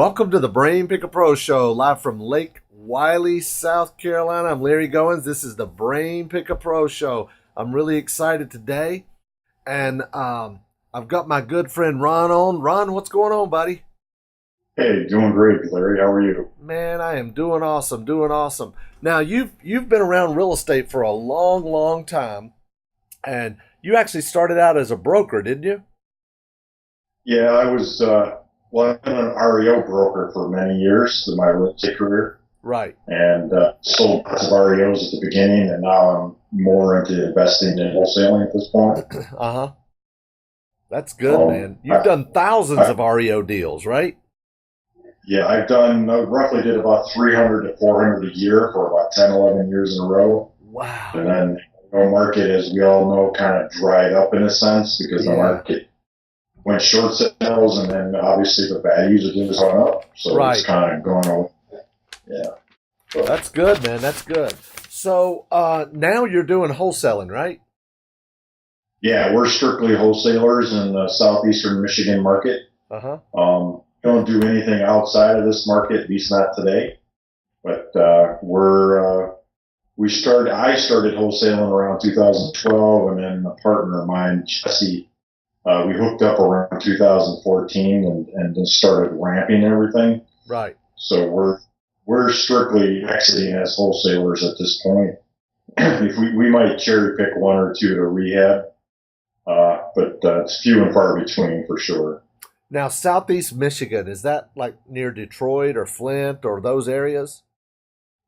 Welcome to the Brain Picker Pro Show, live from Lake Wiley, South Carolina. I'm Larry Goins. This is the Brain Picker Pro Show. I'm really excited today, and I've got my good friend Ron on. Ron, what's going on, buddy? Hey, doing great, Larry. How are you? Man, I am doing awesome, doing awesome. Now, you've been around real estate for a long, long time, and you actually started out as a broker, didn't you? Yeah, I've been an REO broker for many years in my real estate career, Right. and sold lots of REOs at the beginning, and now I'm more into investing in wholesaling at this point. Uh-huh. That's good, man. You've done thousands of REO deals, right? Yeah, I've done, roughly did about 300 to 400 a year for about 10, 11 years in a row. Wow. And then the market, as we all know, kind of dried up in a sense because the market went short sales, and then obviously the values of things went up. So it's kind of going away. Yeah. But That's good, man. That's good. So now you're doing wholesaling, right? yeah, we're strictly wholesalers in the southeastern Michigan market. Uh-huh. Don't do anything outside of this market, at least not today. But I started wholesaling around 2012, and then a partner of mine, Jesse, we hooked up around 2014 and then started ramping everything. Right. So we're strictly exiting as wholesalers at this point. If we might cherry pick one or two to rehab, but it's few and far between for sure. Now, Southeast Michigan, is that like near Detroit or Flint or those areas?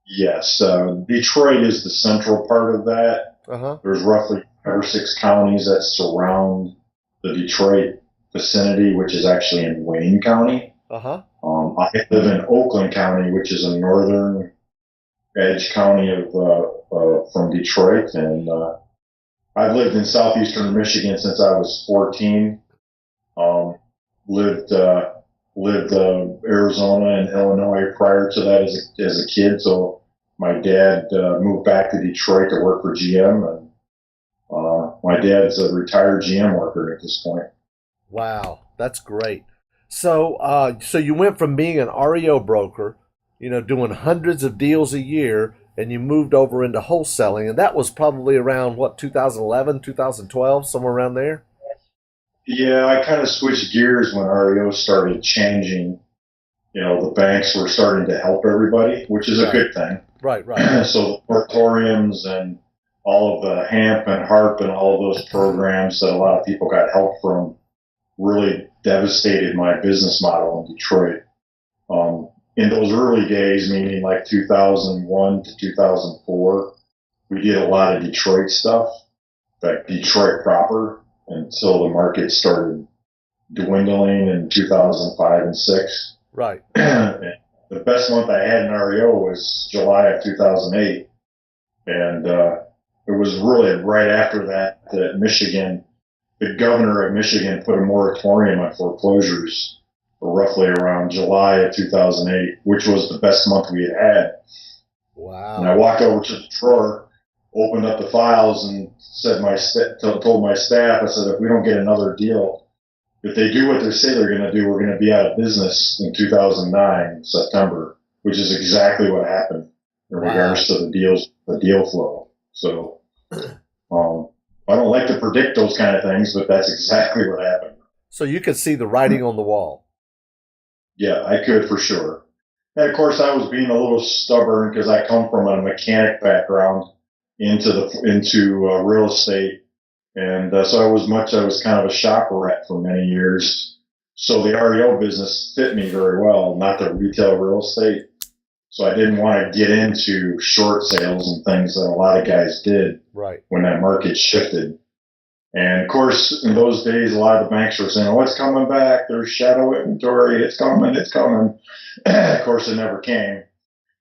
Yes, Detroit is the central part of that. Uh-huh. There's roughly 5 or 6 counties that surround the Detroit vicinity, which is actually in Wayne County. Uh-huh. I live in Oakland County, which is a northern edge county from Detroit, and I've lived in southeastern Michigan since I was 14. Lived Arizona and Illinois prior to that as a kid. So my dad moved back to Detroit to work for GM, and my dad's a retired GM worker at this point. Wow, that's great. So so you went from being an REO broker, doing hundreds of deals a year, and you moved over into wholesaling, and that was probably around, what, 2011, 2012, somewhere around there? Yeah, I kind of switched gears when REO started changing. The banks were starting to help everybody, which is a good thing. Right, right. So the moratoriums and all of the HAMP and HARP and all of those programs that a lot of people got help from really devastated my business model in Detroit. In those early days, meaning like 2001 to 2004, we did a lot of Detroit stuff, like Detroit proper, until the market started dwindling in 2005 and 6. Right. The best month I had in REO was July of 2008. And it was really right after that Michigan, the governor of Michigan put a moratorium on foreclosures for roughly around July of 2008, which was the best month we had. Wow. And I walked over to the drawer, opened up the files, and told my staff, I said, if we don't get another deal, if they do what they say they're going to do, we're going to be out of business in 2009, September, which is exactly what happened in regards to the deal flow. So, I don't like to predict those kind of things, but that's exactly what happened. So you could see the writing on the wall. Yeah, I could for sure. And of course, I was being a little stubborn because I come from a mechanic background into real estate, and so I was kind of a shop rat for many years. So the REO business fit me very well, not the retail real estate. So I didn't want to get into short sales and things that a lot of guys did when that market shifted. And of course, in those days, a lot of the banks were saying, "Oh, it's coming back. There's shadow inventory. It's coming. It's coming." Of course, it never came.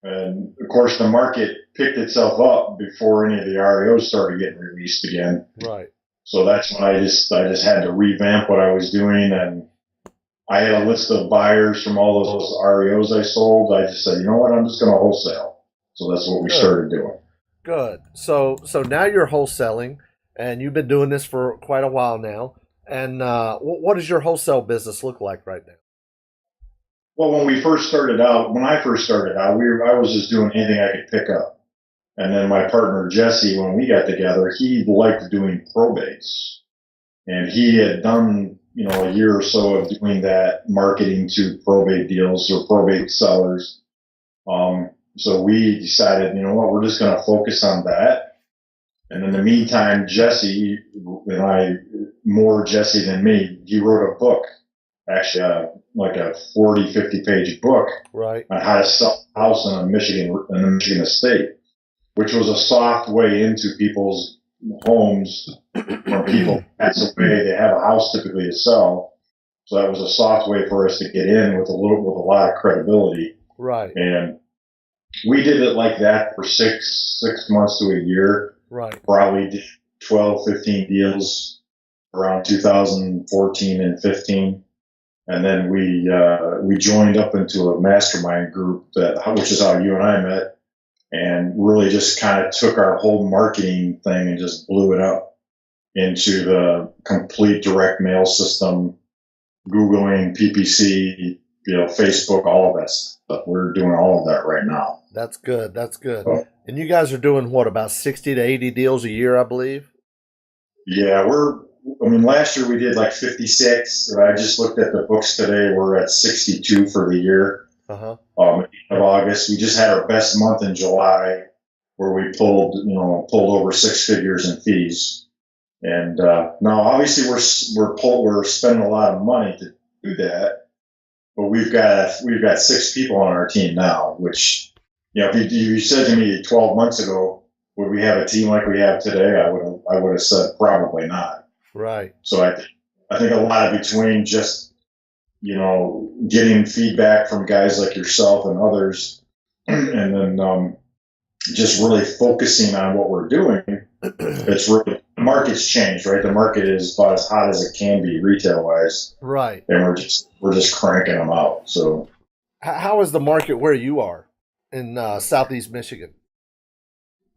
And of course, the market picked itself up before any of the REOs started getting released again. Right. So that's when I just had to revamp what I was doing, and I had a list of buyers from all of those REOs I sold. I just said, you know what, I'm just going to wholesale. So that's what we started doing. Good. So now you're wholesaling, and you've been doing this for quite a while now. And what does your wholesale business look like right now? Well, when we first started out, when I first started out, I was just doing anything I could pick up. And then my partner Jesse, when we got together, he liked doing probates, and he had done a year or so of doing that marketing to probate deals or probate sellers. So we decided, you know what, we're just going to focus on that. And in the meantime, Jesse, and I, more Jesse than me, he wrote a book, actually like a 40, 50 page book right, on how to sell a house in a Michigan estate, which was a soft way into people's homes when people pass away. They have a house typically to sell. So that was a soft way for us to get in with a lot of credibility. right, And we did it like that for six months to a year. right. Probably did 12, 15 deals around 2014 and 15. And then we joined up into a mastermind group which is how you and I met, and really just kind of took our whole marketing thing and just blew it up into the complete direct mail system, Googling, PPC, Facebook, all of that stuff. We're doing all of that right now. That's good. That's good. And you guys are doing what, about 60 to 80 deals a year, I believe? Yeah, last year we did like 56. I just looked at the books today. We're at 62 for the year. Uh-huh. Of August. We just had our best month in July, where we pulled over six figures in fees. And now, obviously, we're spending a lot of money to do that, but we've got six people on our team now. Which, if you said to me 12 months ago, would we have a team like we have today? I would have said probably not. Right. So I think a lot of between just getting feedback from guys like yourself and others, and then just really focusing on what we're doing. It's really, the market's changed, right? The market is about as hot as it can be retail wise, right? And we're just cranking them out. So, how is the market where you are in Southeast Michigan?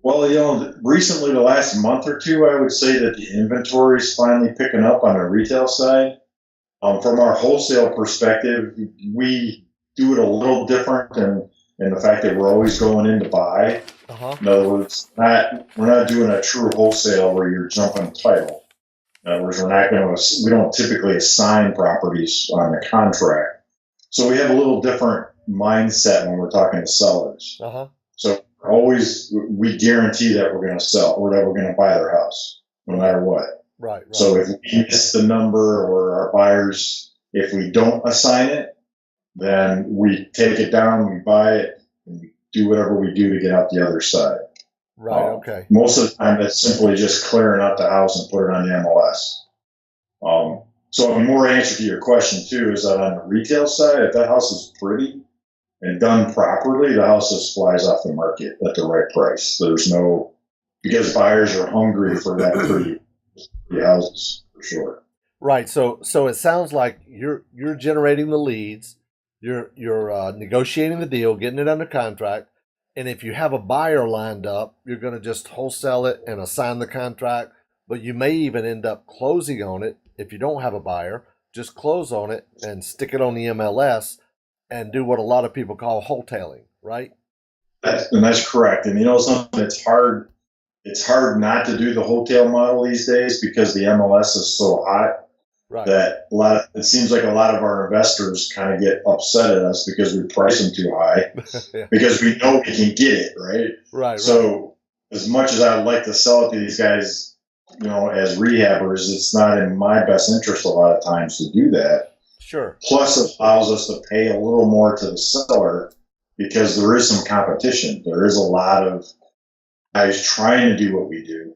Well, recently, the last month or two, I would say that the inventory is finally picking up on the retail side. From our wholesale perspective, we do it a little different in the fact that we're always going in to buy. Uh-huh. In other words, we're not doing a true wholesale where you're jumping title. In other words, we don't typically assign properties on the contract. So we have a little different mindset when we're talking to sellers. Uh-huh. So we guarantee that we're going to sell or that we're going to buy their house no matter what. Right. So if we miss the number or our buyers, if we don't assign it, then we take it down, we buy it, and we do whatever we do to get out the other side. Right. Okay. Most of the time, it's simply just clearing out the house and put it on the MLS. So a more answer to your question too is that on the retail side, if that house is pretty and done properly, the house just flies off the market at the right price. Because buyers are hungry for that pretty houses for sure. Right. So it sounds like you're generating the leads, you're negotiating the deal, getting it under contract, and if you have a buyer lined up, you're going to just wholesale it and assign the contract. But you may even end up closing on it if you don't have a buyer. Just close on it and stick it on the MLS and do what a lot of people call wholetailing. Right. That's correct. And something that's hard. It's hard not to do the wholesale model these days because the MLS is so hot. Right. That it seems like a lot of our investors kind of get upset at us because we price them too high yeah. Because we know we can get it, right? Right. So as much as I'd like to sell it to these guys, as rehabbers, it's not in my best interest a lot of times to do that. Sure. Plus it allows us to pay a little more to the seller because there is some competition. There is a lot of guys trying to do what we do.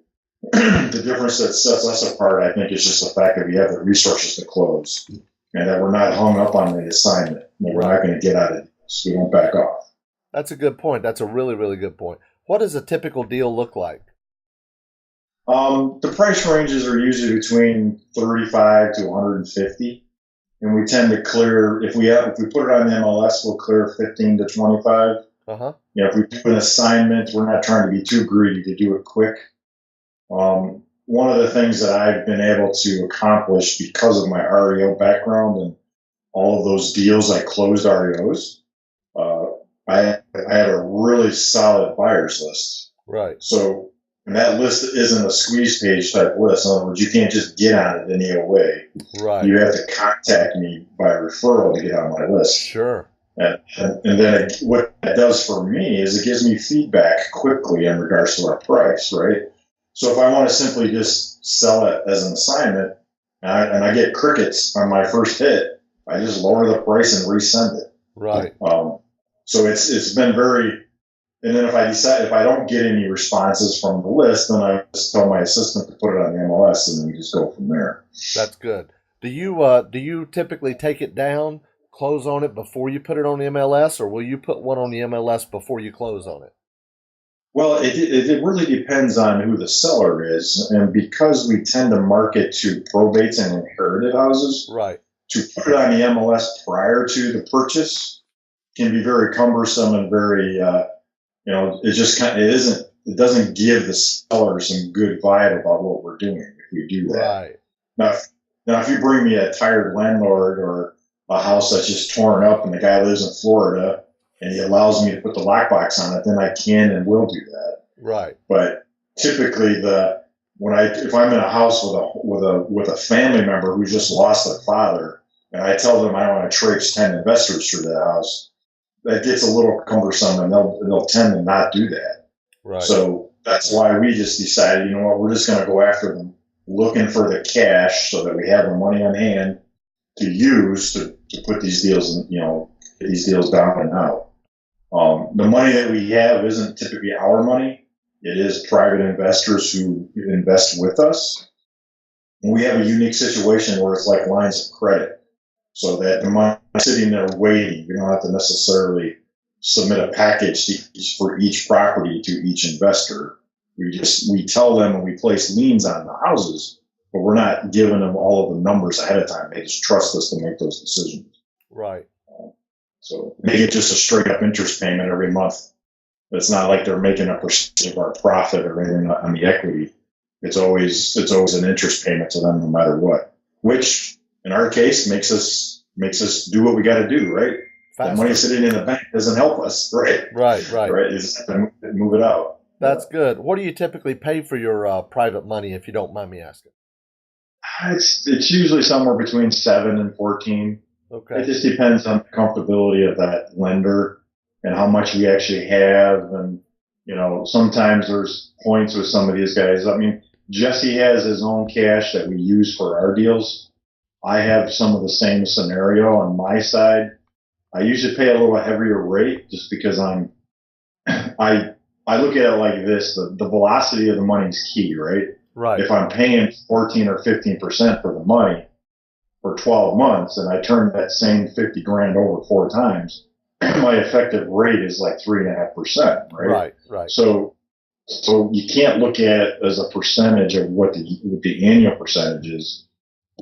The difference that sets us apart, I think, is just the fact that we have the resources to close and that we're not hung up on the assignment. We're not going to get out of it, so we don't back off. That's a good point. That's a really, really good point. What does a typical deal look like? The price ranges are usually between 35 to 150, and we tend to clear if we put it on the MLS, we'll clear 15 to 25. Uh-huh. If we do an assignment, we're not trying to be too greedy to do it quick. One of the things that I've been able to accomplish because of my REO background and all of those deals, I closed REOs. I had a really solid buyers list. Right. So, and that list isn't a squeeze page type list. In other words, you can't just get on it any old way. Right. You have to contact me by referral to get on my list. Sure. And then what that does for me is it gives me feedback quickly in regards to our price, right? So if I want to simply just sell it as an assignment and I get crickets on my first hit, I just lower the price and resend it. Right. So it's been very, and then if I don't get any responses from the list, then I just tell my assistant to put it on the MLS and then we just go from there. That's good. Do you typically take it down, close on it before you put it on the MLS, or will you put one on the MLS before you close on it? Well, it really depends on who the seller is, and because we tend to market to probates and inherited houses, right, to put it on the MLS prior to the purchase can be very cumbersome and very, it doesn't give the seller some good vibe about what we're doing if we do that. Right. Now, if you bring me a tired landlord or a house that's just torn up and the guy lives in Florida and he allows me to put the lockbox on it, then I can and will do that. Right. But typically, if I'm in a house with a family member who just lost their father, and I tell them I want to traipse 10 investors through the house, that gets a little cumbersome, and they'll tend to not do that. Right. So that's why we just decided, you know what, we're just going to go after them, looking for the cash so that we have the money on hand to use to put these deals in, get these deals down and out. The money that we have isn't typically our money. It is private investors who invest with us. And we have a unique situation where it's like lines of credit. So that the money is sitting there waiting. We don't have to necessarily submit a package for each property to each investor. We tell them and we place liens on the houses, but we're not giving them all of the numbers ahead of time. They just trust us to make those decisions. Right. So they get just a straight up interest payment every month. It's not like they're making a percentage of our profit or anything on the equity. It's always an interest payment to them no matter what, which in our case makes us do what we got to do, right? The money sitting in the bank doesn't help us, right? Right. You just have to move it out. That's good. What do you typically pay for your private money, if you don't mind me asking? It's usually somewhere between 7 and 14. Okay. It just depends on the comfortability of that lender and how much we actually have. And, sometimes there's points with some of these guys. I mean, Jesse has his own cash that we use for our deals. I have some of the same scenario on my side. I usually pay a little heavier rate just because I look at it like this. The velocity of the money is key, right? Right. If I'm paying 14 or 15% for the money for 12 months and I turn that same 50 grand over 4 times, my effective rate is like 3.5%, right? Right. So you can't look at it as a percentage of what the annual percentage is,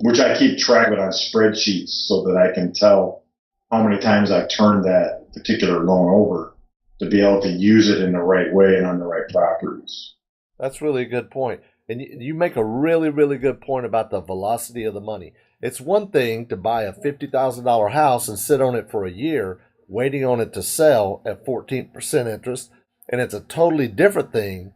which I keep track of it on spreadsheets so that I can tell how many times I've turned that particular loan over to be able to use it in the right way and on the right properties. That's really a good point. And you make a really, really good point about the velocity of the money. It's one thing to buy a $50,000 house and sit on it for a year, waiting on it to sell at 14% interest. And it's a totally different thing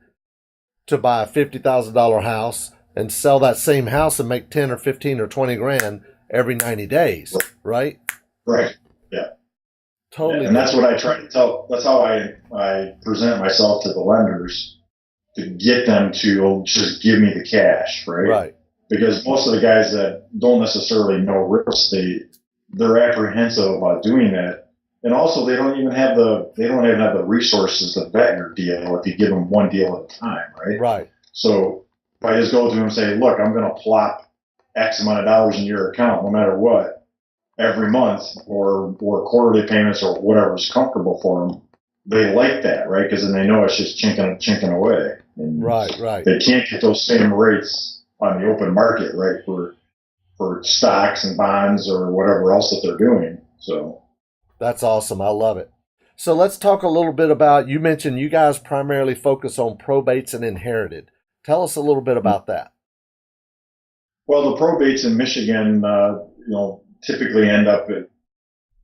to buy a $50,000 house and sell that same house and make 10 or 15 or 20 grand every 90 days, right? Right. Yeah. Totally. Yeah, and that's what I try to tell. That's how I present myself to the lenders, to get them to just give me the cash, right? Right. Because most of the guys that don't necessarily know real estate, they're apprehensive about doing that. And also they don't even have the resources to vet your deal if you give them one deal at a time, right? Right. So if I just go to them and say, look, I'm going to plop X amount of dollars in your account, no matter what, every month or quarterly payments or whatever's comfortable for them, they like that, right? Because then they know it's just chinking away. And right. They can't get those same rates on the open market, right, for stocks and bonds or whatever else that they're doing. So that's awesome. I love it. So let's talk a little bit about, you mentioned you guys primarily focus on probates and inherited. Tell us a little bit about that. Well, the probates in Michigan, typically end up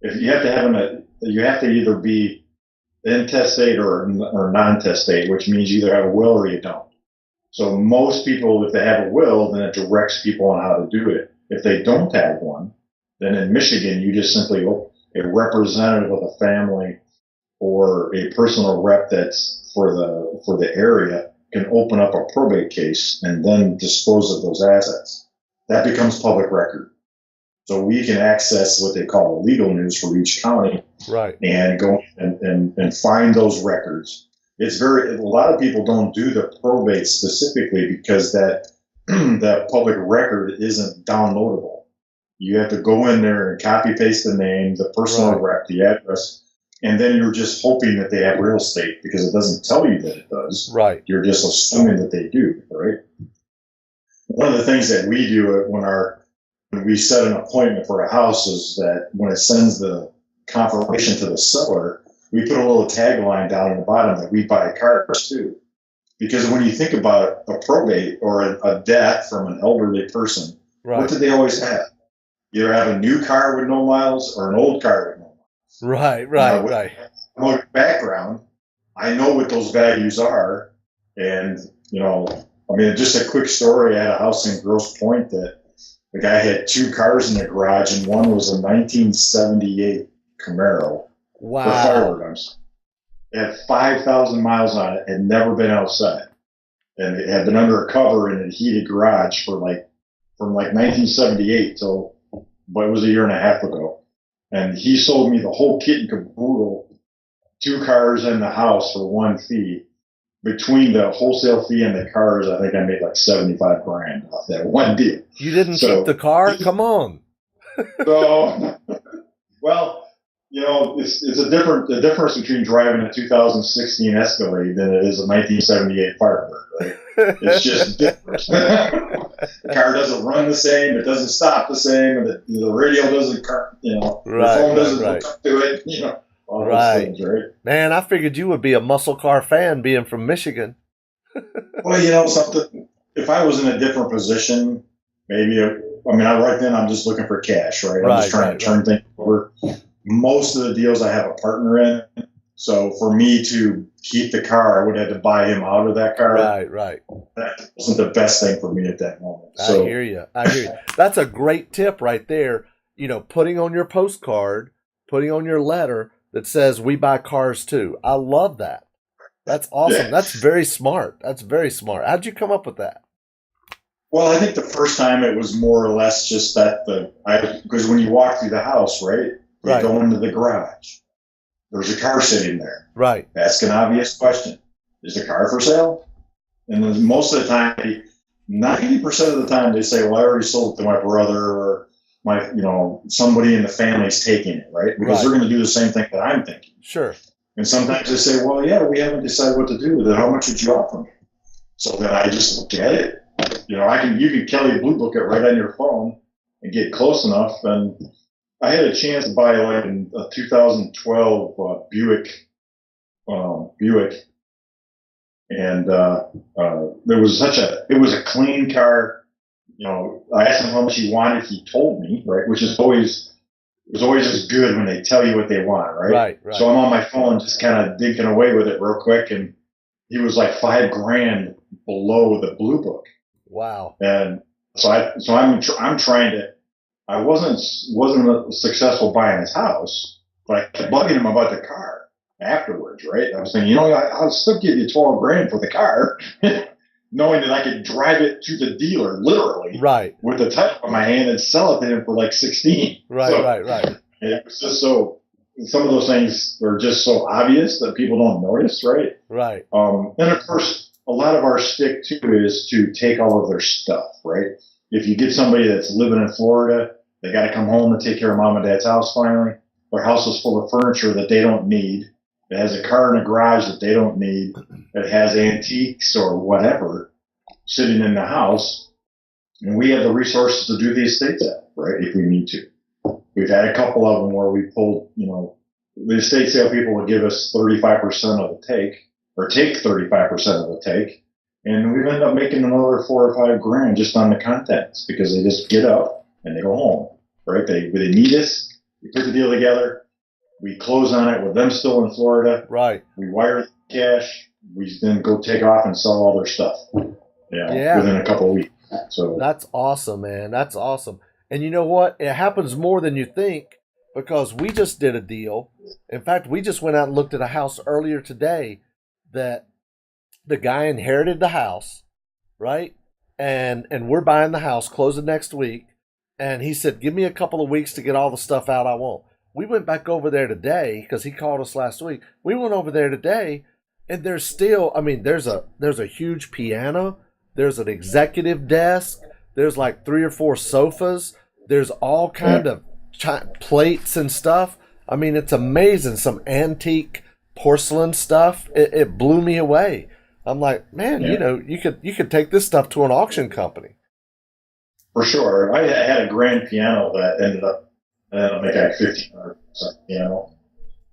if you have to you have to either be intestate or non-testate, which means you either have a will or you don't. So most people, if they have a will, then it directs people on how to do it. If they don't have one, then in Michigan, you just simply a representative of the family or a personal rep that's for the area can open up a probate case and then dispose of those assets. That becomes public record. So we can access what they call the legal news for each county, right, and go and find those records. It's a lot of people don't do the probate specifically because that that public record isn't downloadable. You have to go in there and copy paste the name, the personal rep, the address, and then you're just hoping that they have real estate because it doesn't tell you that it does. Right. You're just assuming that they do, right? One of the things that we do when we set an appointment for a house is that when it sends the confirmation to the seller, we put a little tagline down in the bottom that we buy cars too. Because when you think about a probate or a death from an elderly person, what did they always have? Either have a new car with no miles or an old car with no miles. Right. My background, I know what those values are. And, just a quick story. I had a house in Grosse Pointe that the guy had two cars in the garage, and one was a 1978 Camaro. Wow. For firearms. It had 5,000 miles on it, had never been outside. And it had been under a cover in a heated garage from 1978 but it was a year and a half ago. And he sold me the whole kit and caboodle, 2 cars in the house for one fee. Between the wholesale fee and the cars, I think I made like $75,000 off that one deal. You didn't keep the car? Come on. So, well, it's the difference between driving a 2016 Escalade than it is a 1978 Firebird, right? It's just different. The car doesn't run the same, it doesn't stop the same, and the radio doesn't, the phone doesn't hook up to it, all those things, right? Man, I figured you would be a muscle car fan being from Michigan. Well, something, if I was in a different position, maybe, right then I'm just looking for cash, right? I'm just trying to turn things over. Most of the deals I have a partner in. So for me to keep the car, I would have to buy him out of that car. Right. That wasn't the best thing for me at that moment. I hear you. That's a great tip right there. Putting on your postcard, putting on your letter that says we buy cars too. I love that. That's awesome. Yeah. That's very smart. How'd you come up with that? Well, I think the first time it was more or less just because when you walk through the house, right? You go into the garage. There's a car sitting there. Right. Ask an obvious question. Is the car for sale? And then most of the time, 90% of the time, they say, well, I already sold it to my brother or somebody in the family's taking it, right? Because they're going to do the same thing that I'm thinking. Sure. And sometimes they say, well, yeah, we haven't decided what to do with it. How much would you offer me? So then I just look at it. You can Kelly Blue Book it right on your phone and get close enough. And I had a chance to buy in a 2012 Buick, and it was a clean car. I asked him how much he wanted. He told me, right, which is always just good when they tell you what they want, right? Right. So I'm on my phone just kind of dinking away with it real quick, and he was like $5,000 below the Blue Book. Wow. And so I'm trying to. I wasn't successful buying his house, but I kept bugging him about the car afterwards, right? I was saying, I'll still give you $12,000 for the car, knowing that I could drive it to the dealer, literally, with the title in my hand and sell it to him for like 16. Right. It was just some of those things are just so obvious that people don't notice, right? Right. And of course, a lot of our stick too is to take all of their stuff, right? If you get somebody that's living in Florida, they got to come home and take care of mom and dad's house finally. Their house is full of furniture that they don't need. It has a car in a garage that they don't need. It has antiques or whatever sitting in the house. And we have the resources to do the estate sale, right, if we need to. We've had a couple of them where we pulled, the estate sale people would give us 35% of the take, or take 35% of the take. And we've ended up making another $4,000 or $5,000 just on the contents because they just get up and they go home, right? They need us. We put the deal together. We close on it with them still in Florida. Right. We wire the cash. We then go take off and sell all their stuff. Within a couple of weeks. So that's awesome, man. That's awesome. And you know what? It happens more than you think because we just did a deal. In fact, we just went out and looked at a house earlier today that the guy inherited the house, right? And we're buying the house, closing next week. And he said, give me a couple of weeks to get all the stuff out I want. We went back over there today because he called us last week. We went over there today, and there's still, I mean, there's a huge piano. There's an executive desk. There's like 3 or 4 sofas. There's all kind of plates and stuff. I mean, it's amazing. Some antique porcelain stuff. It blew me away. I'm like, man, you know, you could take this stuff to an auction company. For sure. I had a grand piano that ended up making like $1,500 piano.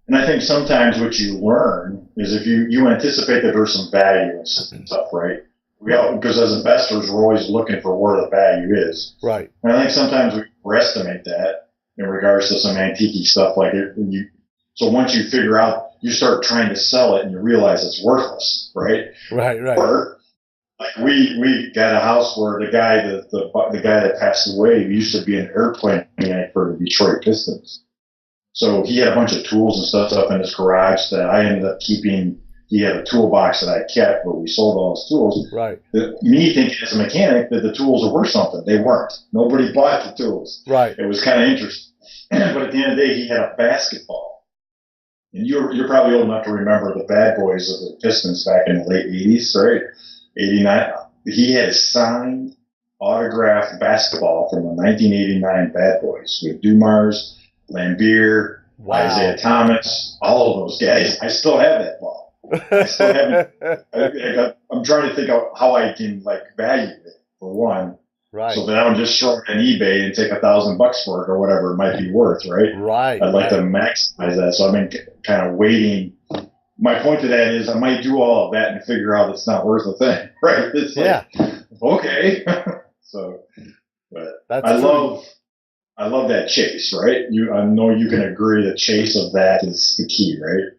And I think sometimes what you learn is if you anticipate that there's some value in stuff, right? Because as investors, we're always looking for where the value is. Right. And I think sometimes we overestimate that in regards to some antique stuff like it. So once you figure out, you start trying to sell it and you realize it's worthless, right? Right. Or like we got a house where the guy that passed away used to be an airplane mechanic for the Detroit Pistons. So he had a bunch of tools and stuff up in his garage that I ended up keeping. He had a toolbox that I kept, but we sold all his tools. Right. Me thinking as a mechanic that the tools were worth something. They weren't. Nobody bought the tools. Right. It was kind of interesting. But at the end of the day, he had a basketball. And you're probably old enough to remember the bad boys of the Pistons back in the late 80s, right? 89. He had a signed, autographed basketball from the 1989 Bad Boys with Dumars, Lambeer, Isaiah Thomas, all of those guys. I still have that ball. I still haven't. I'm trying to think of how I can value it for one, right? So that I don't just throw it on eBay and take $1,000 for it or whatever it might be worth, right? Right. I'd like to maximize that, so I've been kind of waiting. My point to that is I might do all of that and figure out it's not worth a thing, right? It's okay. So, but that's I love that chase, right? I know you can agree the chase of that is the key, right?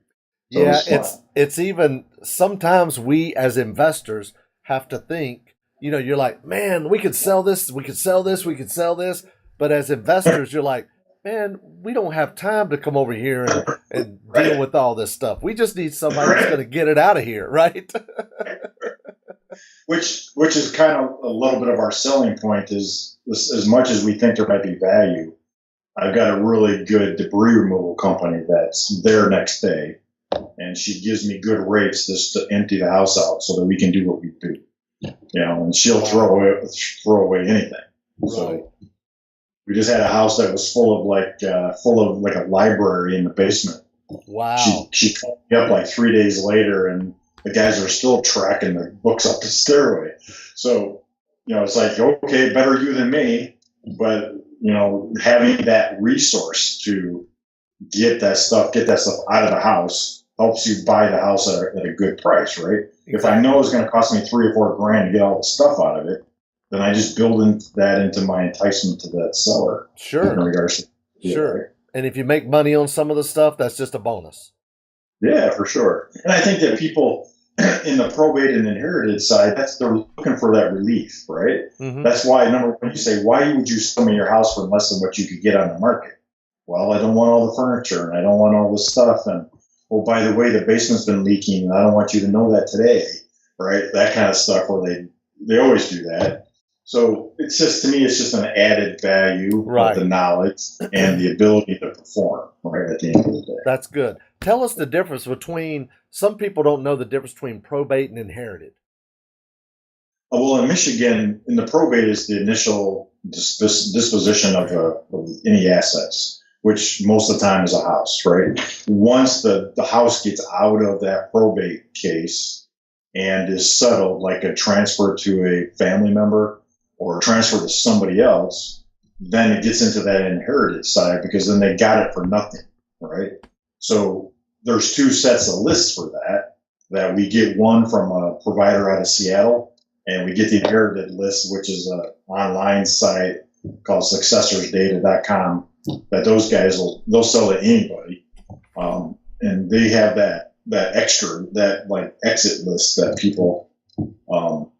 So yeah, it's even sometimes we as investors have to think, you know, you're like, man, we could sell this, we could sell this, we could sell this. But as investors, you're like, man, we don't have time to come over here and deal with all this stuff. We just need somebody that's going to get it out of here, right? Which is kind of a little bit of our selling point is as much as we think there might be value, I've got a really good debris removal company that's there next day. And she gives me good rates just to empty the house out so that we can do what we do. You know, and she'll throw away anything. Right. So we just had a house that was full of a library in the basement. Wow. She called me up 3 days later, and the guys are still tracking the books up the stairway. So, you know, it's like, okay, better you than me, but you know, having that resource to get that stuff out of the house helps you buy the house at a good price, right? Exactly. If I know it's going to cost me $3 or $4 grand to get all the stuff out of it, then I just build that into my enticement to that seller. Sure. In regards to right? And if you make money on some of the stuff, that's just a bonus. Yeah, for sure. And I think that people in the probate and inherited side, they're looking for that relief, right? Mm-hmm. That's why, number one, you say, why would you sell me your house for less than what you could get on the market? Well, I don't want all the furniture and I don't want all this stuff. And, oh, by the way, the basement's been leaking and I don't want you to know that today, right? That kind of stuff where they always do that. So it's just, to me, it's just an added value of the knowledge and the ability to perform, right, at the end of the day. That's good. Tell us the difference between, some people don't know the difference between probate and inherited. Well, in Michigan, in the probate is the initial disposition of any assets, which most of the time is a house, right? Once the house gets out of that probate case and is settled, like a transfer to a family member or a transfer to somebody else, then it gets into that inherited side because then they got it for nothing, right? So there's two sets of lists for that we get one from a provider out of Seattle, and we get the inherited list, which is an online site called successorsdata.com. that those guys they'll sell to anybody, and they have that extra, that like exit list that people, that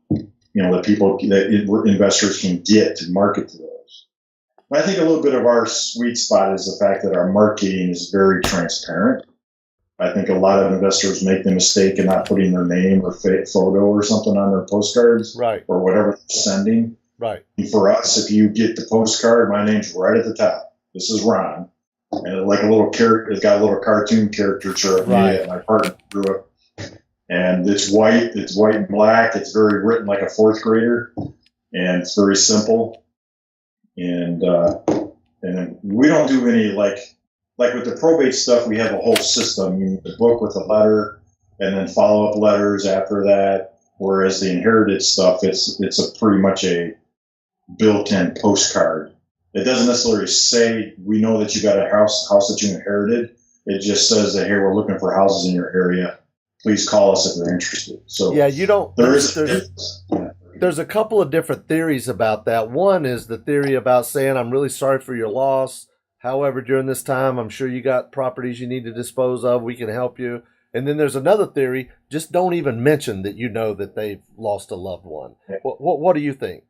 investors can get to market to those. I think a little bit of our sweet spot is the fact that our marketing is very transparent. I think a lot of investors make the mistake of not putting their name or photo or something on their postcards, Right. or whatever they're sending. Right. And for us, if you get the postcard, my name's right at the top. This is Ron, and like a little character, it's got a little cartoon caricature of me and my partner drew it, and it's white and black. It's very written like a fourth grader, and it's very simple. And then we don't do any like with the probate stuff. We have a whole system. You need the book with a letter, and then follow up letters after that. Whereas the inherited stuff, it's a pretty much a built-in postcard. It doesn't necessarily say we know that you got a house that you inherited. It just says that, here, we're looking for houses in your area. Please call us if you're interested. So yeah, you don't. Yeah. There's a couple of different theories about that. One is the theory about saying, I'm really sorry for your loss. However, during this time, I'm sure you got properties you need to dispose of. We can help you. And then there's another theory, just don't even mention that you know that they've lost a loved one. What do you think?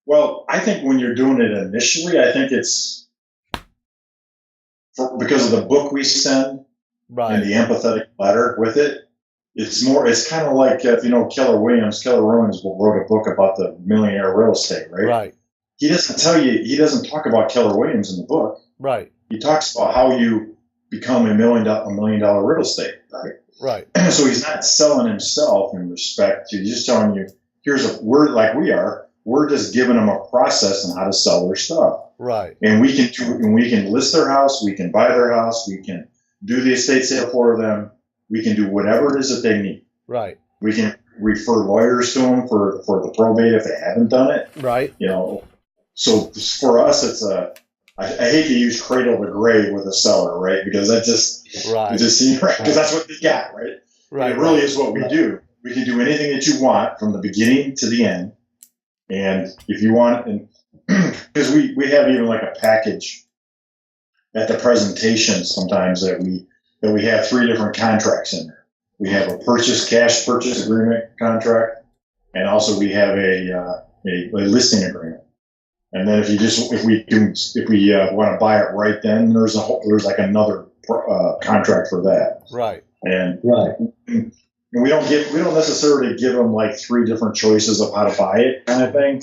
Well, I think when you're doing it initially, I think it's because of the book we send and the empathetic letter with it. It's kind of like, if you know Keller Williams wrote a book about the millionaire real estate, right? Right. He doesn't talk about Keller Williams in the book. Right. He talks about how you become a $1 million real estate, right? Right. So he's not selling himself in respect to, he's just telling you, we're just giving them a process on how to sell their stuff. Right. And we can list their house, we can buy their house, we can do the estate sale for them, we can do whatever it is that they need. Right. We can refer lawyers to them for the probate if they haven't done it. Right. So for us, I hate to use cradle to grave with a seller, right? Because that just seems right, because that's what they got, right? Right. It really is what we do. We can do anything that you want from the beginning to the end. And if you want, and because we have even like a package at the presentation sometimes that we have 3 different contracts in there. We have a cash purchase agreement contract, and also we have a listing agreement. And then if we want to buy it right then, there's like another contract for that. Right. And we don't necessarily give them like 3 different choices of how to buy it, kind of thing.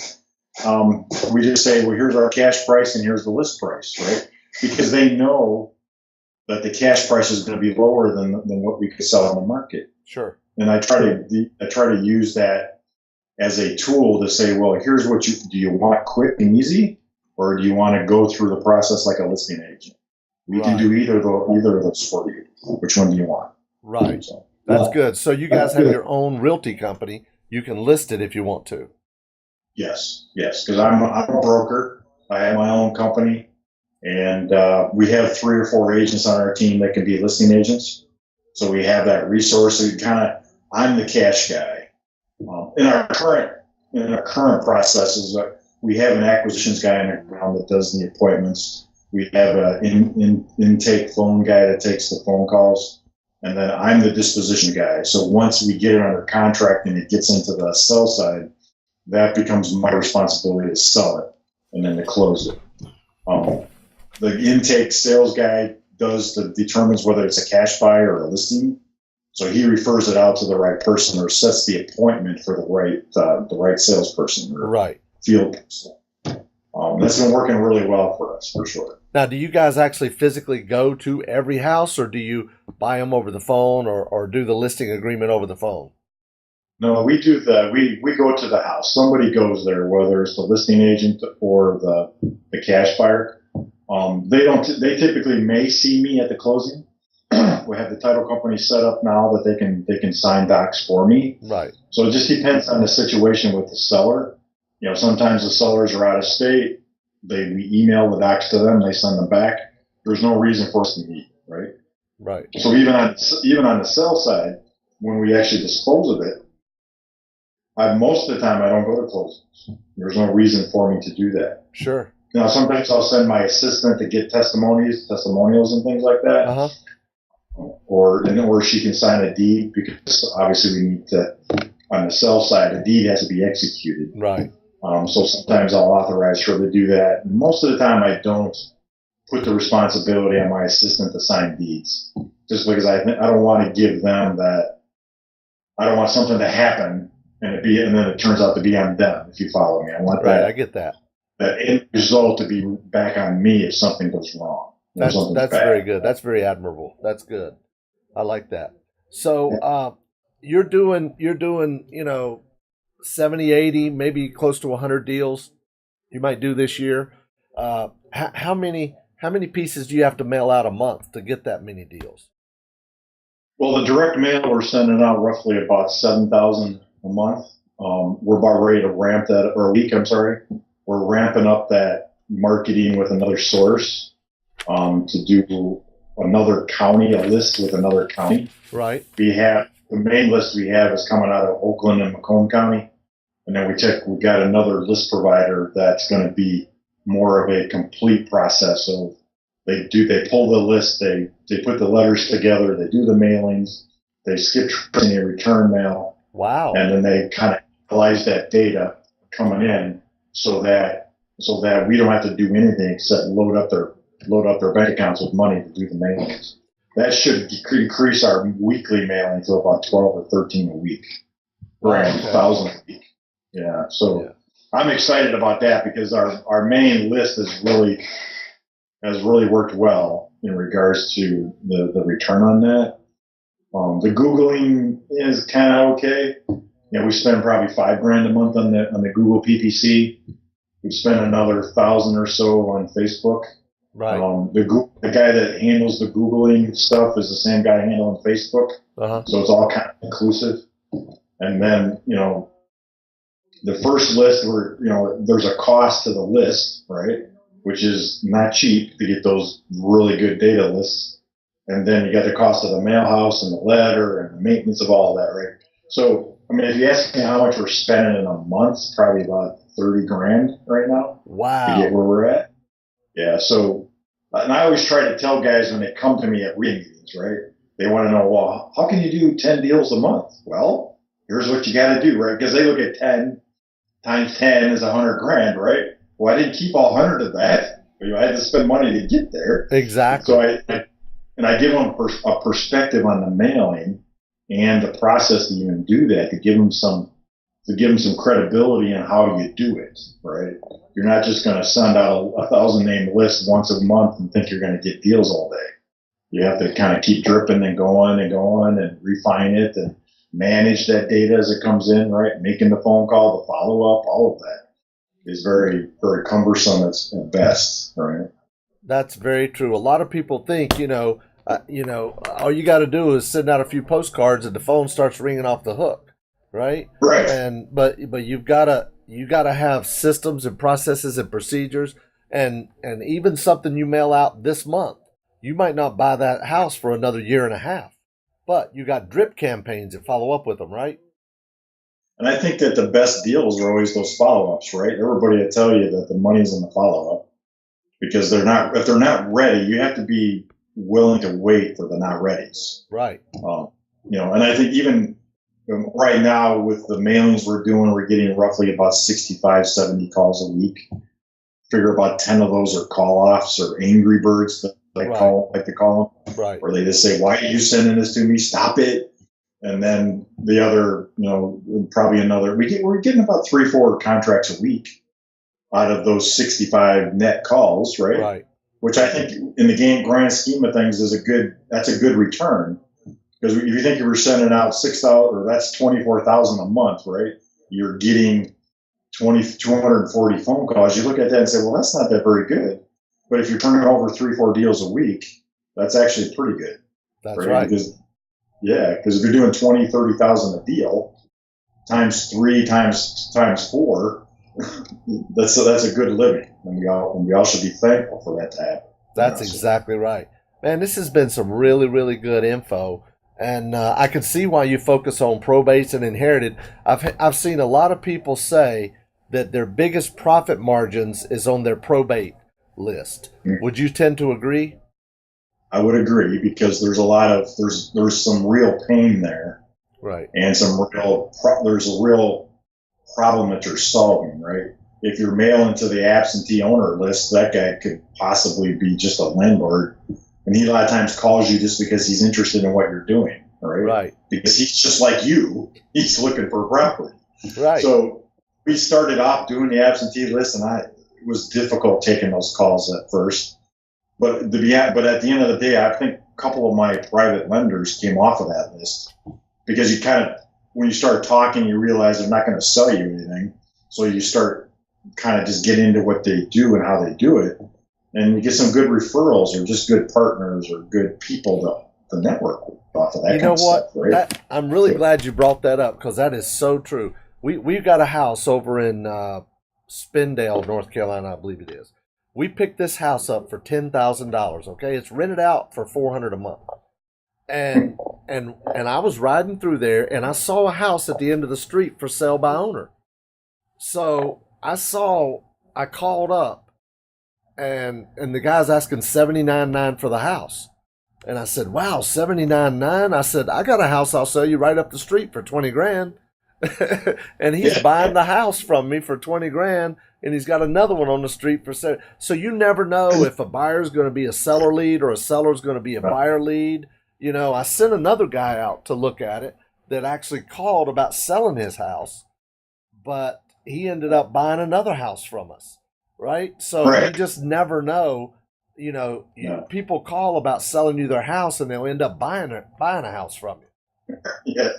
We just say, well, here's our cash price and here's the list price, right? Because they know that the cash price is going to be lower than what we could sell on the market. Sure. And I try to use that as a tool to say, well, here's what do you want quick and easy, or do you want to go through the process like a listing agent? We can do either of those for you. Which one do you want? Right. So, that's good. So you guys have your own realty company. You can list it if you want to. Yes, because I'm a broker. I have my own company, and we have 3 or 4 agents on our team that can be listing agents. So we have that resource. I'm the cash guy. In our current processes, we have an acquisitions guy on the ground that does the appointments. We have an intake phone guy that takes the phone calls, and then I'm the disposition guy. So once we get it under contract and it gets into the sell side, that becomes my responsibility to sell it and then to close it. The intake sales guy determines whether it's a cash buy or a listing. So he refers it out to the right person or sets the appointment for the right salesperson or field person. That's been working really well for us, for sure. Now, do you guys actually physically go to every house, or do you buy them over the phone or do the listing agreement over the phone? No, we do we go to the house. Somebody goes there, whether it's the listing agent or the cash buyer. They typically may see me at the closing. We have the title company set up now that they can sign docs for me. Right. So it just depends on the situation with the seller. Sometimes the sellers are out of state. We email the docs to them. They send them back. There's no reason for us to meet, right? Right. So even on the sell side, when we actually dispose of it, most of the time I don't go to closings. There's no reason for me to do that. Sure. Now, sometimes I'll send my assistant to get testimonials and things like that. Uh-huh. Or she can sign a deed, because obviously we need to, on the sell side, the deed has to be executed. Right. So sometimes I'll authorize her to do that. Most of the time I don't put the responsibility on my assistant to sign deeds, just because I don't want to give them that. I don't want something to happen and then it turns out to be on them, if you follow me. I want Right, I get that. That end result to be back on me if something goes wrong. That's very good. That's very admirable. That's good. I like that. So you're doing 70, 80, maybe close to 100 deals you might do this year. How many pieces do you have to mail out a month to get that many deals? Well, the direct mail, we're sending out roughly about 7,000 a month. We're about ready to ramp that, or a week, I'm sorry. We're ramping up that marketing with another source to do another county, a list with another county. Right. We have, the main list we have is coming out of Oakland and Macomb County. And then we got another list provider that's going to be more of a complete process of, they pull the list, they put the letters together, they do the mailings, they skip tracing the return mail. Wow. And then they kind of analyze that data coming in so that we don't have to do anything except load up their bank accounts with money to do the mailings. That should increase our weekly mailing to about 12 or 13 a week, around 1,000 a week. Yeah. So yeah. I'm excited about that because our main list has really worked well in regards to the return on that. The Googling is kind of okay. Yeah, we spend probably $5,000 a month on the Google PPC. We spend another 1,000 or so on Facebook. Right. The guy that handles the Googling stuff is the same guy handling Facebook. Uh-huh. So it's all kind of inclusive. And then, the first list there's a cost to the list, right? Which is not cheap to get those really good data lists. And then you got the cost of the mail house and the letter and the maintenance of all of that, right? So, if you ask me how much we're spending in a month, it's probably about $30,000 right now. Wow. To get where we're at. Yeah. So, and I always try to tell guys when they come to me at meetings, right? They want to know, well, how can you do 10 deals a month? Well, here's what you got to do, right? Because they look at 10 times 10 is $100,000, right? Well, I didn't keep all 100 of that. I had to spend money to get there. Exactly. So I give them a perspective on the mailing and the process to even do that, to give them some credibility in how you do it, right? You're not just going to send out a 1,000 name list once a month and think you're going to get deals all day. You have to kind of keep dripping and going and refine it and manage that data as it comes in, right? Making the phone call, the follow up, all of that is very, very cumbersome at best, right? That's very true. A lot of people think, all you got to do is send out a few postcards and the phone starts ringing off the hook, right? Right. But you gotta have systems and processes and procedures, and even something you mail out this month, you might not buy that house for another year and a half, but you got drip campaigns that follow up with them, right? And I think that the best deals are always those follow-ups, right? Everybody will tell you that the money's in the follow-up because if they're not ready, you have to be willing to wait for the not readies. Right. And I think even right now with the mailings we're doing, we're getting roughly about 65, 70 calls a week. Figure about 10 of those are call-offs or angry birds that like to call them. Right. Where they just say, why are you sending this to me? Stop it. And then the other, probably another, we're getting about 3-4 contracts a week out of those 65 net calls, right? Right. Which I think in the grand scheme of things that's a good return. Because if you think you were sending out 6,000, or that's 24,000 a month, right? You're getting 240 phone calls. You look at that and say, well, that's not that very good. But if you're turning over 3-4 deals a week, that's actually pretty good. That's right. Because if you're doing 20, 30,000 a deal, times 3 times 4, that's a good living, and we all should be thankful for that to happen. That's exactly right, man. This has been some really, really good info, and I can see why you focus on probates and inherited. I've seen a lot of people say that their biggest profit margins is on their probate list. Would you tend to agree? I would agree, because there's a lot of there's some real pain there, right? And there's a real problem that you're solving, right? If you're mailing to the absentee owner list, that guy could possibly be just a landlord, and he a lot of times calls you just because he's interested in what you're doing, right? Right. Because he's just like you, he's looking for property, right? So we started off doing the absentee list, and it was difficult taking those calls at first. But at the end of the day, I think a couple of my private lenders came off of that list, because you kind of, when you start talking, you realize they're not going to sell you anything. So you start kind of just get into what they do and how they do it. And you get some good referrals, or just good partners, or good people to network with off of that. You know what? Stuff, right? I'm really glad you brought that up, because that is so true. We've got a house over in Spindale, North Carolina, I believe it is. We picked this house up for $10,000. Okay, it's rented out for $400 a month, and I was riding through there, and I saw a house at the end of the street for sale by owner. So I called up, and the guy's asking $79,900 for the house, and I said, "Wow, $79,900." I said, "I got a house I'll sell you right up the street for $20,000." And he's buying the house from me for $20,000, and he's got another one on the street for sale. So you never know if a buyer's going to be a seller lead or a seller's going to be a buyer lead. You know, I sent another guy out to look at it that actually called about selling his house, but he ended up buying another house from us, right? So you just never know. You know, people call about selling you their house, and they'll end up buying a house from you. Yeah.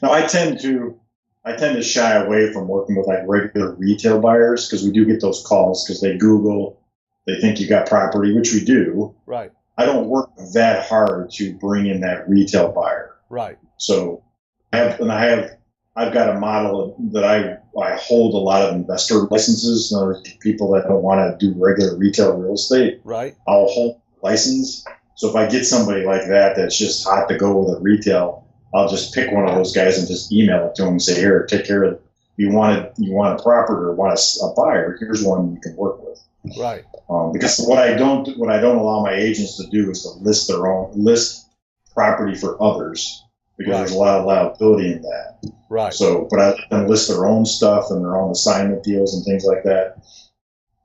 Now, I tend to shy away from working with like regular retail buyers, because we do get those calls because they Google, they think you got property, which we do. Right. I don't work that hard to bring in that retail buyer. Right. So I've got a model that I hold a lot of investor licenses. In other words, people that don't want to do regular retail real estate. Right. I'll hold license. So if I get somebody like that that's just hot to go with a retail, I'll just pick one of those guys and just email it to them and say, "Here, take care of it. You want a property or want a buyer? Here's one you can work with." Right. Because what I don't allow my agents to do is to list property for others, because there's a lot of liability in that. Right. So, but I let them list their own stuff and their own assignment deals and things like that.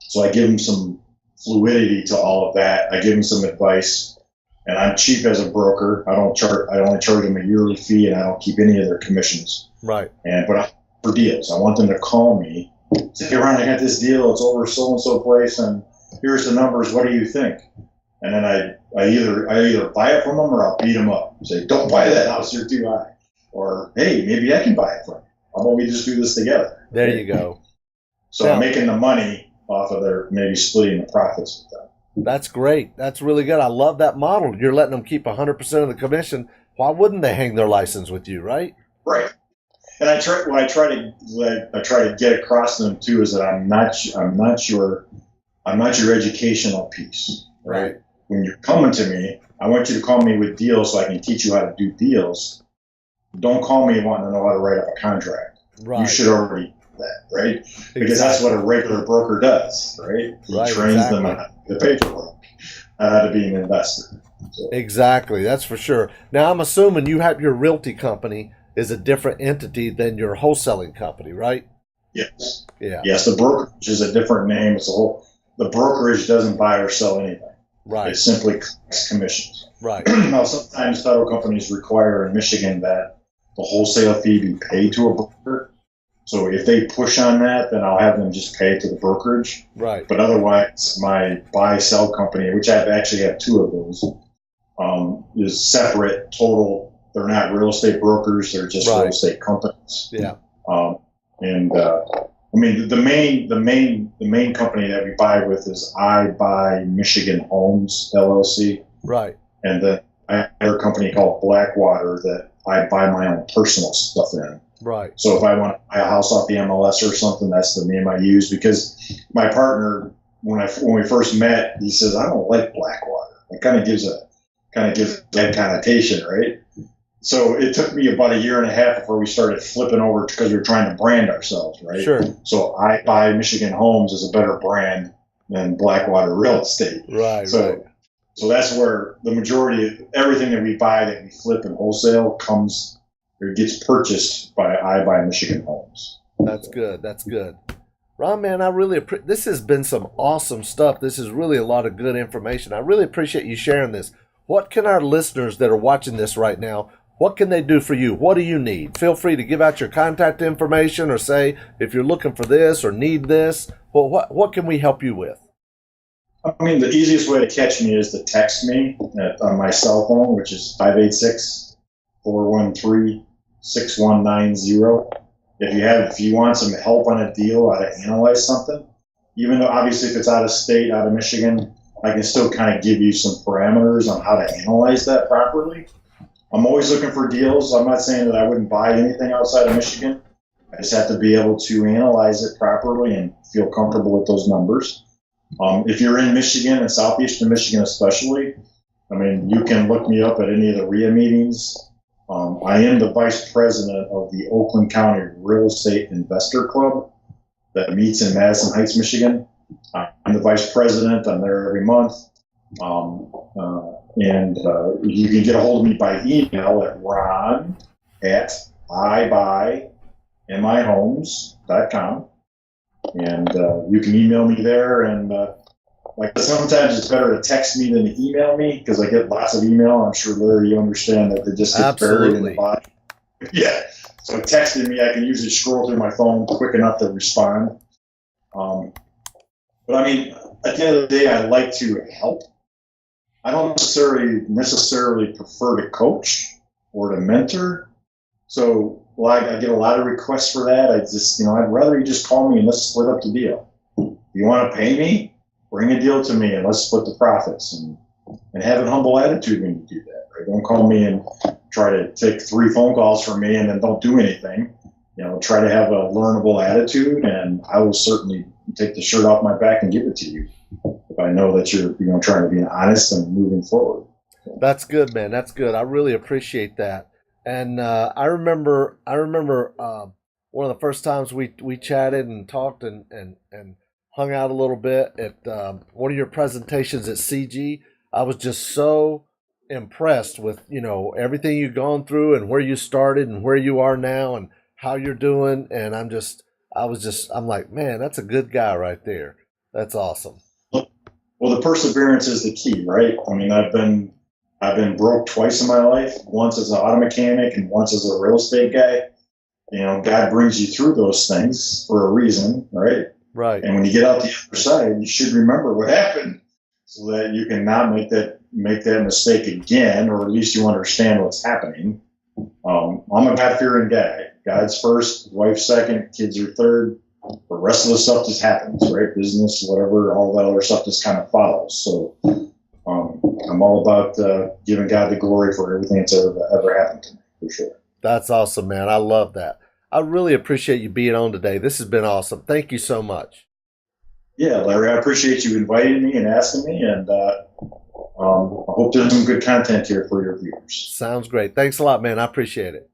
So I give them some fluidity to all of that. I give them some advice. And I'm cheap as a broker. I only charge them a yearly fee, and I don't keep any of their commissions. Right. But for deals, I want them to call me, say, "Hey, Ron, I got this deal. It's over so and so place, and here's the numbers. What do you think?" And then I either buy it from them, or I'll beat them up. Say, "Don't buy that house. You're too high." Or, "Hey, maybe I can buy it from you. How about we just do this together?" There you go. So I'm making the money off of their, maybe splitting the profits with them. That's great. That's really good. I love that model. You're letting them keep 100% of the commission. Why wouldn't they hang their license with you, right? Right. And I try to get across to them too is that I'm not your educational piece, right? When you're coming to me, I want you to call me with deals so I can teach you how to do deals. Don't call me wanting to know how to write up a contract. Right. You should already do that, right? Because that's what a regular broker does, right? He trains them on the paperwork, how to be an investor. So. Exactly, that's for sure. Now, I'm assuming you have your realty company is a different entity than your wholesaling company, right? Yes. Yeah. Yes, the brokerage is a different name. The brokerage doesn't buy or sell anything. Right. It simply collects commissions. Right. Now, sometimes title companies require in Michigan that the wholesale fee be paid to a broker. So if they push on that, then I'll have them just pay it to the brokerage. Right. But otherwise, my buy-sell company, which I actually have two of those, is separate, total. They're not real estate brokers; they're just real estate companies. Yeah. I mean, the main company that we buy with is I Buy Michigan Homes LLC. Right. And then I have another company called Blackwater that I buy my own personal stuff in. Right. So if I want to buy a house off the MLS or something, that's the name I use, because my partner, when we first met, he says, "I don't like Blackwater." It kind of gives that connotation, right? So it took me about a year and a half before we started flipping over because we were trying to brand ourselves, right? Sure. So I Buy Michigan Homes is a better brand than Blackwater Real Estate. Right. So that's where the majority of everything that we buy that we flip and wholesale comes or gets purchased by I Buy Michigan Homes. That's good. That's good. Ron, man, I really appreciate this. Has been some awesome stuff. This is really a lot of good information. I really appreciate you sharing this. What can our listeners that are watching this right now, what can they do for you? What do you need? Feel free to give out your contact information or say if you're looking for this or need this. Well, what can we help you with? I mean, the easiest way to catch me is to text me on my cell phone, which is 586-413-6190. If you want some help on a deal, how to analyze something, even though obviously if it's out of state, out of Michigan, I can still kind of give you some parameters on how to analyze that properly. I'm always looking for deals. I'm not saying that I wouldn't buy anything outside of Michigan. I just have to be able to analyze it properly and feel comfortable with those numbers. If you're in Michigan and southeastern Michigan especially, I mean, you can look me up at any of the RIA meetings. I am the vice president of the Oakland County Real Estate Investor Club that meets in Madison Heights, Michigan. I'm the vice president. I'm there every month. And you can get a hold of me by email at ron@ibuymihomes.com. And you can email me there. And like sometimes it's better to text me than to email me because I get lots of email. I'm sure, Larry, you understand that they just get buried in the body. Yeah. So texting me, I can usually scroll through my phone quick enough to respond. But I mean, at the end of the day, I like to help. I don't necessarily prefer to coach or to mentor. So I get a lot of requests for that. I'd rather you just call me and let's split up the deal. If you want to pay me, bring a deal to me and let's split the profits and have an humble attitude when you do that. Right? Don't call me and try to take 3 phone calls from me and then don't do anything. Try to have a learnable attitude, and I will certainly take the shirt off my back and give it to you if I know that you're trying to be honest and moving forward. That's good, man. That's good. I really appreciate that. And I remember one of the first times we chatted and talked and hung out a little bit at one of your presentations at CG. I was just so impressed with everything you've gone through and where you started and where you are now and how you're doing. And I'm like, man, that's a good guy right there. That's awesome. Well, the perseverance is the key, right? I mean, I've been broke twice in my life, once as an auto mechanic and once as a real estate guy. God brings you through those things for a reason, right? Right. And when you get out the other side, you should remember what happened so that you can not make that mistake again, or at least you understand what's happening. I'm a God-fearing guy. God's first, wife second, kids are third. The rest of the stuff just happens, right? Business, whatever, all that other stuff just kind of follows. So I'm all about giving God the glory for everything that's ever happened to me, for sure. That's awesome, man. I love that. I really appreciate you being on today. This has been awesome. Thank you so much. Yeah, Larry, I appreciate you inviting me and asking me, and I hope there's some good content here for your viewers. Sounds great. Thanks a lot, man. I appreciate it.